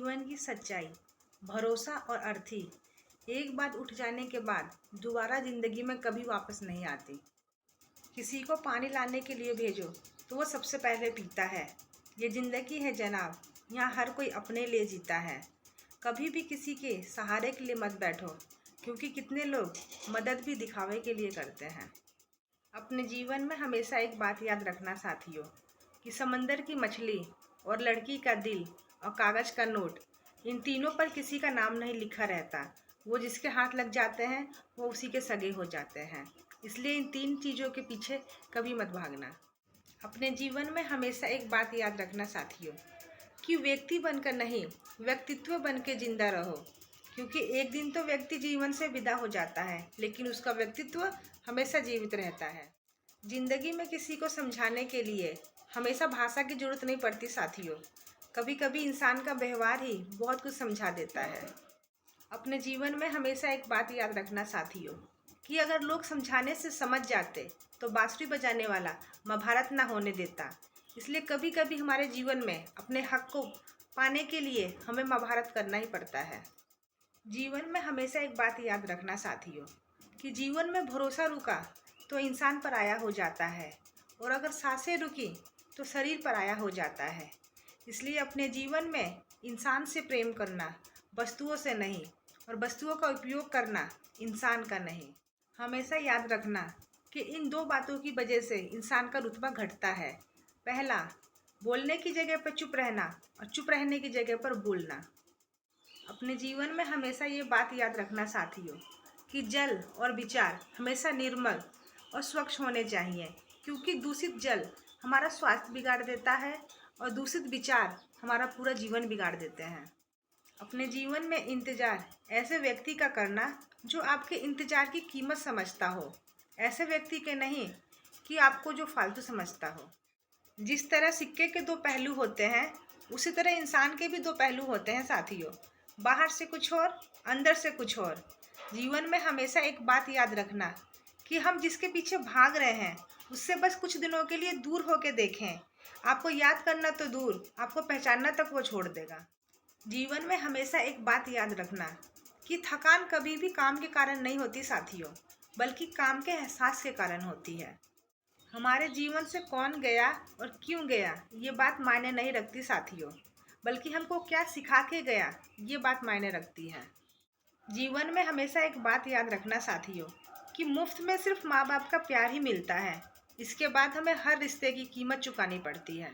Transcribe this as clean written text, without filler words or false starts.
जीवन की सच्चाई, भरोसा और अर्थी एक बार उठ जाने के बाद दोबारा ज़िंदगी में कभी वापस नहीं आती। किसी को पानी लाने के लिए भेजो तो वो सबसे पहले पीता है। ये ज़िंदगी है जनाब, यहाँ हर कोई अपने लिए जीता है। कभी भी किसी के सहारे के लिए मत बैठो, क्योंकि कितने लोग मदद भी दिखावे के लिए करते हैं। अपने जीवन में हमेशा एक बात याद रखना साथियों, कि समंदर की मछली और लड़की का दिल और कागज़ का नोट, इन तीनों पर किसी का नाम नहीं लिखा रहता। वो जिसके हाथ लग जाते हैं वो उसी के सगे हो जाते हैं। इसलिए इन तीन चीज़ों के पीछे कभी मत भागना। अपने जीवन में हमेशा एक बात याद रखना साथियों, कि व्यक्ति बनकर नहीं, व्यक्तित्व बन के जिंदा रहो। क्योंकि एक दिन तो व्यक्ति जीवन से विदा हो जाता है, लेकिन उसका व्यक्तित्व हमेशा जीवित रहता है। जिंदगी में किसी को समझाने के लिए हमेशा भाषा की जरूरत नहीं पड़ती साथियों। कभी कभी इंसान का व्यवहार ही बहुत कुछ समझा देता है। अपने जीवन में हमेशा एक बात याद रखना साथियों, कि अगर लोग समझाने से समझ जाते तो बांसुरी बजाने वाला महाभारत ना होने देता। इसलिए कभी कभी हमारे जीवन में अपने हक को पाने के लिए हमें महाभारत करना ही पड़ता है। जीवन में हमेशा एक बात याद रखना साथियों, कि जीवन में भरोसा रुका तो इंसान पराया हो जाता है, और अगर सांसें रुकी तो शरीर पराया हो जाता है। इसलिए अपने जीवन में इंसान से प्रेम करना, वस्तुओं से नहीं, और वस्तुओं का उपयोग करना इंसान का नहीं। हमेशा याद रखना कि इन दो बातों की वजह से इंसान का रुतबा घटता है। पहला, बोलने की जगह पर चुप रहना, और चुप रहने की जगह पर बोलना। अपने जीवन में हमेशा ये बात याद रखना साथियों, कि जल और विचार हमेशा निर्मल और स्वच्छ होने चाहिए। क्योंकि दूषित जल हमारा स्वास्थ्य बिगाड़ देता है, और दूषित विचार हमारा पूरा जीवन बिगाड़ देते हैं। अपने जीवन में इंतज़ार ऐसे व्यक्ति का करना जो आपके इंतज़ार की कीमत समझता हो, ऐसे व्यक्ति के नहीं कि आपको जो फालतू समझता हो। जिस तरह सिक्के के दो पहलू होते हैं, उसी तरह इंसान के भी दो पहलू होते हैं साथियों। बाहर से कुछ और, अंदर से कुछ और। जीवन में हमेशा एक बात याद रखना, कि हम जिसके पीछे भाग रहे हैं उससे बस कुछ दिनों के लिए दूर होके देखें। आपको याद करना तो दूर, आपको पहचानना तक वो छोड़ देगा। जीवन में हमेशा एक बात याद रखना, कि थकान कभी भी काम के कारण नहीं होती साथियों, बल्कि काम के एहसास के कारण होती है। हमारे जीवन से कौन गया और क्यों गया ये बात मायने नहीं रखती साथियों, बल्कि हमको क्या सिखा के गया ये बात मायने रखती है। जीवन में हमेशा एक बात याद रखना साथियों, कि मुफ्त में सिर्फ माँ बाप का प्यार ही मिलता है। इसके बाद हमें हर रिश्ते की कीमत चुकानी पड़ती है।